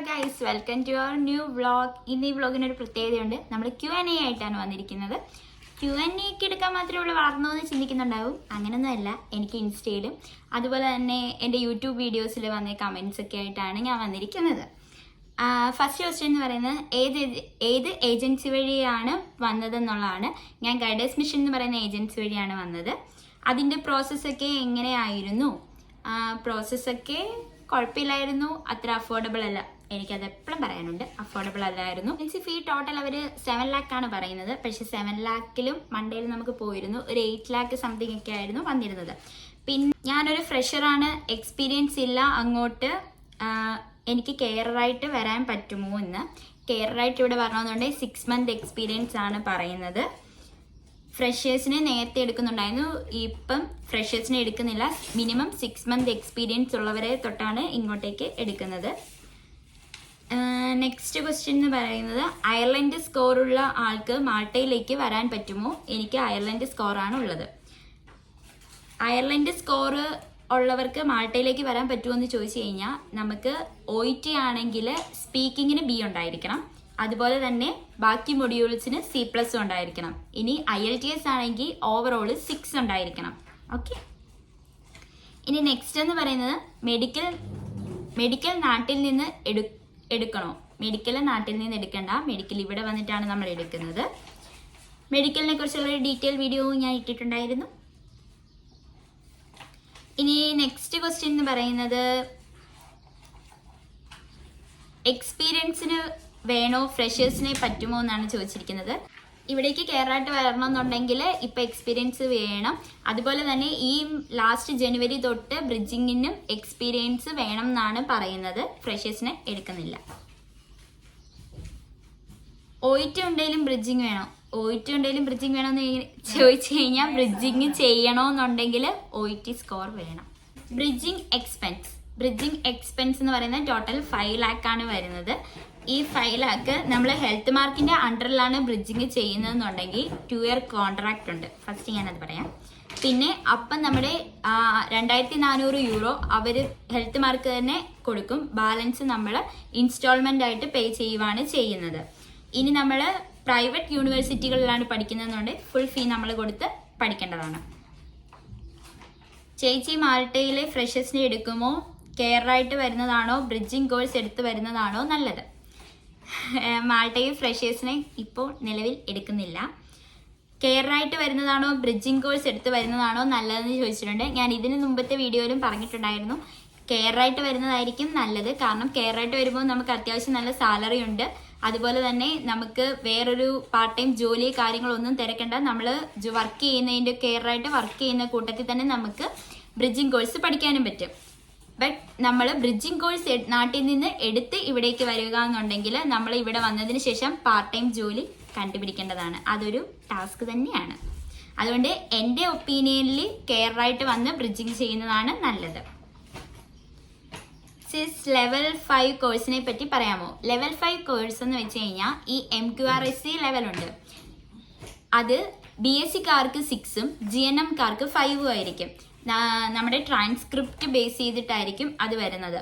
Guys, welcome to our new vlog. ഇന്ന് ഈ വ്ളോഗിനൊരു പ്രത്യേകതയുണ്ട്. നമ്മൾ Q&A ആയിട്ടാണ് വന്നിരിക്കുന്നത്. Q&A ഒക്കെ എടുക്കാൻ മാത്രമേ ഉള്ളൂ വളർന്നോ എന്ന് ചിന്തിക്കുന്നുണ്ടാവും. അങ്ങനെയൊന്നുമല്ല. എനിക്ക് ഇൻസ്റ്റയിലും അതുപോലെ തന്നെ എൻ്റെ യൂട്യൂബ് വീഡിയോസിൽ വന്ന കമൻസ് ഒക്കെ ആയിട്ടാണ് ഞാൻ വന്നിരിക്കുന്നത്. ഫസ്റ്റ് ക്വസ്റ്റ്യൻ എന്ന് പറയുന്നത് ഏത് ഏജൻസി വഴിയാണ് വന്നതെന്നുള്ളതാണ്. ഞാൻ ഗൈഡേഴ്സ് മിഷൻ എന്ന് പറയുന്ന ഏജൻസി വഴിയാണ് വന്നത്. അതിൻ്റെ പ്രോസസ്സൊക്കെ എങ്ങനെയായിരുന്നു? പ്രോസസ്സൊക്കെ കുഴപ്പമില്ലായിരുന്നു. അത്ര അഫോർഡബിൾ അല്ല. എനിക്കത് എപ്പോഴും പറയാനുണ്ട്, അഫോർഡബിൾ അല്ലായിരുന്നു. മീൻസ് ഫീ ടോട്ടൽ അവർ 7 lakh ആണ് പറയുന്നത്. പക്ഷെ 7 lakhലും മണ്ടയിൽ നമുക്ക് പോയിരുന്നു. ഒരു 8 lakh സംതിങ് ഒക്കെ ആയിരുന്നു വന്നിരുന്നത്. പിന്നെ ഞാനൊരു ഫ്രഷറാണ്, എക്സ്പീരിയൻസ് ഇല്ല. അങ്ങോട്ട് എനിക്ക് കെയറായിട്ട് വരാൻ പറ്റുമോ എന്ന്. കെയറായിട്ട് ഇവിടെ വരണമെന്നുണ്ടെങ്കിൽ 6 month എക്സ്പീരിയൻസ് ആണ് പറയുന്നത്. ഫ്രഷേഴ്സിനെ നേരത്തെ എടുക്കുന്നുണ്ടായിരുന്നു, ഇപ്പം ഫ്രഷേഴ്സിനെ എടുക്കുന്നില്ല. മിനിമം 6 month എക്സ്പീരിയൻസ് ഉള്ളവരെ തൊട്ടാണ് ഇങ്ങോട്ടേക്ക് എടുക്കുന്നത്. നെക്സ്റ്റ് ക്വസ്റ്റ്യൻ എന്ന് പറയുന്നത് അയർലൻഡ് സ്കോറുള്ള ആൾക്ക് മാൾട്ടയിലേക്ക് വരാൻ പറ്റുമോ? എനിക്ക് അയർലൻഡ് സ്കോറാണ് ഉള്ളത്. അയർലൻഡ് സ്കോർ ഉള്ളവർക്ക് മാൾട്ടയിലേക്ക് വരാൻ പറ്റുമോ എന്ന് ചോദിച്ചു കഴിഞ്ഞാൽ, നമുക്ക് OET ആണെങ്കിൽ സ്പീക്കിങ്ങിന് B ഉണ്ടായിരിക്കണം. അതുപോലെ തന്നെ ബാക്കി മൊഡ്യൂൾസിന് C+ ഉണ്ടായിരിക്കണം. ഇനി IELTS ആണെങ്കിൽ ഓവറോൾ 6 ഉണ്ടായിരിക്കണം. ഓക്കെ. ഇനി നെക്സ്റ്റ് എന്ന് പറയുന്നത് മെഡിക്കൽ നാട്ടിൽ നിന്ന് എടുക്കണോ? മെഡിക്കൽ നാട്ടിൽ നിന്ന് എടുക്കണ്ട. മെഡിക്കൽ ഇവിടെ വന്നിട്ടാണ് നമ്മൾ എടുക്കുന്നത്. മെഡിക്കലിനെ കുറിച്ചുള്ള ഡീറ്റെയിൽ വീഡിയോ ഞാൻ ഇട്ടിട്ടുണ്ടായിരുന്നു. ഇനി നെക്സ്റ്റ് ക്വസ്റ്റ്യൻ എന്ന് പറയുന്നത് എക്സ്പീരിയൻസിന് വേണോ ഫ്രഷേഴ്സിനെ പറ്റുമോ എന്നാണ് ചോദിച്ചിരിക്കുന്നത്. ഇവിടേക്ക് കെയറായിട്ട് വരണമെന്നുണ്ടെങ്കിൽ ഇപ്പം എക്സ്പീരിയൻസ് വേണം. അതുപോലെ തന്നെ ഈ ലാസ്റ്റ് ജനുവരി തൊട്ട് ബ്രിഡ്ജിങ്ങിനും എക്സ്പീരിയൻസ് വേണം എന്നാണ് പറയുന്നത്. ഫ്രഷേഴ്സിനെ എടുക്കുന്നില്ല. OET ഉണ്ടെങ്കിലും ബ്രിഡ്ജിങ് വേണോ? OET ഉണ്ടെങ്കിലും ബ്രിഡ്ജിങ് വേണമെന്ന് ചോദിച്ചു കഴിഞ്ഞാൽ, ബ്രിഡ്ജിങ് ചെയ്യണമെന്നുണ്ടെങ്കിൽ OET സ്കോർ വേണം. ബ്രിഡ്ജിങ് എക്സ്പെൻസ് എന്ന് പറയുന്നത് ടോട്ടൽ 5 lakh ആണ് വരുന്നത്. ഈ 5 lakh നമ്മൾ ഹെൽത്ത് മാർക്കിന്റെ അണ്ടറിലാണ് ബ്രിഡ്ജിങ് ചെയ്യുന്നതെന്നുണ്ടെങ്കിൽ 2 year കോൺട്രാക്ട് ഉണ്ട്. ഫസ്റ്റ് ഞാനത് പറയാം. പിന്നെ അപ്പം നമ്മുടെ 2400 euro അവർ ഹെൽത്ത് മാർക്ക് തന്നെ കൊടുക്കും. ബാലൻസ് നമ്മൾ ഇൻസ്റ്റാൾമെന്റ് ആയിട്ട് പേ ചെയ്യുവാണ് ചെയ്യുന്നത്. ഇനി നമ്മൾ പ്രൈവറ്റ് യൂണിവേഴ്സിറ്റികളിലാണ് പഠിക്കുന്നതെന്നുണ്ടെങ്കിൽ ഫുൾ ഫീ നമ്മൾ കൊടുത്ത് പഠിക്കേണ്ടതാണ്. ചേച്ചി മാൾട്ടയിലെ ഫ്രഷേഴ്സിനെ എടുക്കുമോ? കെയറായിട്ട് വരുന്നതാണോ ബ്രിഡ്ജിങ് കോഴ്സ് എടുത്ത് വരുന്നതാണോ നല്ലത്? മാൾട്ടയിൽ ഫ്രഷേഴ്സിനെ ഇപ്പോൾ നിലവിൽ എടുക്കുന്നില്ല. കെയറായിട്ട് വരുന്നതാണോ ബ്രിഡ്ജിങ് കോഴ്സ് എടുത്ത് വരുന്നതാണോ നല്ലതെന്ന് ചോദിച്ചിട്ടുണ്ട്. ഞാൻ ഇതിന് മുമ്പത്തെ വീഡിയോയിലും പറഞ്ഞിട്ടുണ്ടായിരുന്നു, കെയറായിട്ട് വരുന്നതായിരിക്കും നല്ലത്. കാരണം കെയറായിട്ട് വരുമ്പോൾ നമുക്ക് അത്യാവശ്യം നല്ല സാലറി ഉണ്ട്. അതുപോലെ തന്നെ നമുക്ക് വേറൊരു പാർട്ട് ടൈം ജോലി കാര്യങ്ങളൊന്നും തിരക്കണ്ട. നമ്മൾ വർക്ക് ചെയ്യുന്നതിൻ്റെ കെയറായിട്ട് വർക്ക് ചെയ്യുന്ന കൂട്ടത്തിൽ തന്നെ നമുക്ക് ബ്രിഡ്ജിങ് കോഴ്സ് പഠിക്കാനും പറ്റും. ബട്ട് നമ്മൾ ബ്രിഡ്ജിങ് കോഴ്സ് നാട്ടിൽ നിന്ന് എടുത്ത് ഇവിടേക്ക് വരിക എന്നുണ്ടെങ്കിൽ നമ്മൾ ഇവിടെ വന്നതിന് ശേഷം പാർട്ട് ടൈം ജോലി കണ്ടുപിടിക്കേണ്ടതാണ്. അതൊരു ടാസ്ക് തന്നെയാണ്. അതുകൊണ്ട് എൻ്റെ ഒപ്പീനിയനിൽ കെയറായിട്ട് വന്ന് ബ്രിഡ്ജിങ് ചെയ്യുന്നതാണ് നല്ലത്. ലെവൽ 5 കോഴ്സിനെ പറ്റി പറയാമോ? ലെവൽ 5 കോഴ്സ് എന്ന് വെച്ച് കഴിഞ്ഞാൽ ഈ MQRSC ലെവലുണ്ട്. അത് BSc-കാർക്ക് 6ഉം GNM-കാർക്ക് 5ഉം ആയിരിക്കും. നമ്മുടെ ട്രാൻസ്ക്രിപ്റ്റ് ബേസ് ചെയ്തിട്ടായിരിക്കും അത് വരുന്നത്.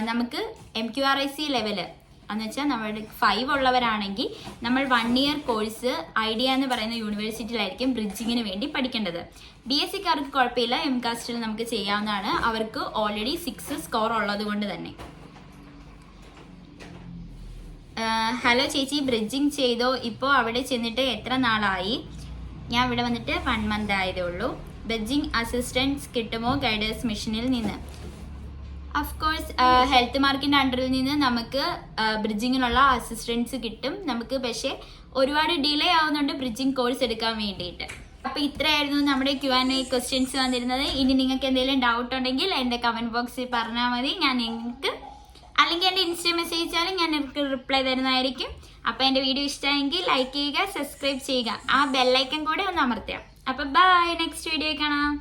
നമുക്ക് MQRSC ലെവല് എന്ന് വെച്ചാൽ നമ്മുടെ 5 ഉള്ളവരാണെങ്കിൽ നമ്മൾ 1 year കോഴ്സ് ഐഡിയ എന്ന് പറയുന്ന യൂണിവേഴ്സിറ്റിയിലായിരിക്കും ബ്രിഡ്ജിങ്ങിന് വേണ്ടി പഠിക്കേണ്ടത്. BSc-കാർക്ക് കുഴപ്പമില്ല, MCAST-ൽ നമുക്ക് ചെയ്യാവുന്നതാണ്. അവർക്ക് ഓൾറെഡി 6 സ്കോർ ഉള്ളത് കൊണ്ട് തന്നെ. ഹലോ ചേച്ചി, ബ്രിഡ്ജിങ് ചെയ്തോ? ഇപ്പോൾ അവിടെ ചെന്നിട്ട് എത്ര നാളായി? ഞാൻ ഇവിടെ വന്നിട്ട് 1 month ആയതേ ഉള്ളൂ. ബ്രിഡ്ജിങ് അസിസ്റ്റൻസ് കിട്ടുമോ ഗൈഡേഴ്സ് മിഷനിൽ നിന്ന്? അഫ്കോഴ്സ് ഹെൽത്ത് മാർക്കിന്റെ അണ്ടറിൽ നിന്ന് നമുക്ക് ബ്രിഡ്ജിങ്ങിനുള്ള അസിസ്റ്റൻസ് കിട്ടും നമുക്ക്. പക്ഷേ ഒരുപാട് ഡിലേ ആവുന്നുണ്ട് ബ്രിഡ്ജിങ് കോഴ്സ് എടുക്കാൻ വേണ്ടിയിട്ട്. അപ്പോൾ ഇത്രയായിരുന്നു നമ്മുടെ Q&A ക്വസ്റ്റ്യൻസ് വന്നിരുന്നത്. ഇനി നിങ്ങൾക്ക് എന്തെങ്കിലും ഡൗട്ട് ഉണ്ടെങ്കിൽ എൻ്റെ കമൻറ്റ് ബോക്സിൽ പറഞ്ഞാൽ മതി. ഞാൻ നിങ്ങൾക്ക് അല്ലെങ്കിൽ എൻ്റെ ഇൻസ്റ്റ മെസ്സേജ് അയച്ചാലും ഞാൻ നിങ്ങൾക്ക് റിപ്ലൈ തരുന്നതായിരിക്കും. അപ്പോൾ എൻ്റെ വീഡിയോ ഇഷ്ടമായെങ്കിൽ ലൈക്ക് ചെയ്യുക, സബ്സ്ക്രൈബ് ചെയ്യുക, ആ ബെല്ലൈക്കൺ കൂടെ ഒന്ന് അമർത്തുക. അപ്പോൾ ബൈ, നെക്സ്റ്റ് വീഡിയോ കാണാം.